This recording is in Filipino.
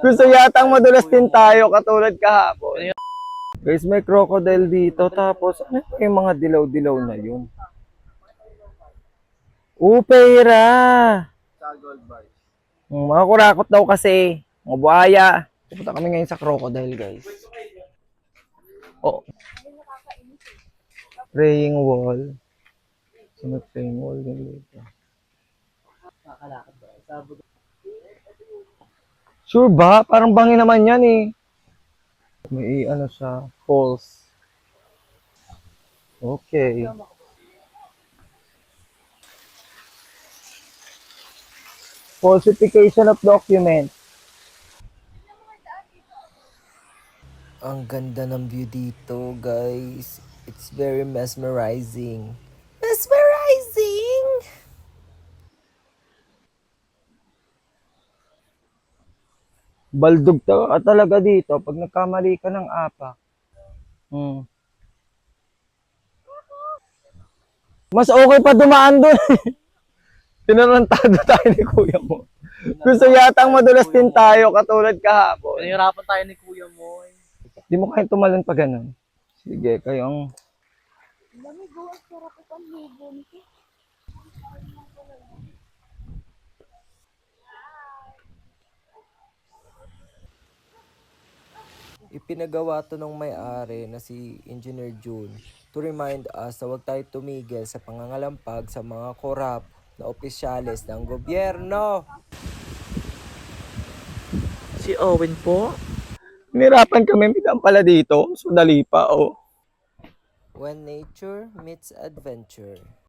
Gusto yatang madulas din tayo katulad kahapon. Guys, may crocodile dito. Tapos, ano pa yung mga dilaw-dilaw na yun? Pera! Mga kurakot daw kasi. Mga buhaya. Pupunta kami ngayon sa crocodile, guys. Oh. Praying wall. Sunod praying wall din dito. Sure ba? Parang bangi naman yan eh. May ano siya, false. Okay. Falsification of document. Ang ganda ng view dito, guys. It's very mesmerizing. Mesmerizing! Baldog talaga dito pag nagkamali ka ng apa. Hmm. Mas okay pa dumaan doon. Tinarantado tayo ni kuya mo. Gusto yatang madulas din tayo katulad kahapon. Pinahirapan tayo ni kuya mo. Di mo kayang tumalon pa ganun. Sige, kayong... Ipinagawa to ng may-ari na si Engineer June to remind us na huwag tayo tumigil sa pangangalampag sa mga korap na opisyales ng gobyerno. Si Owen po? Nirapan kami midang pala dito. So, dali pa, oh. When nature meets adventure.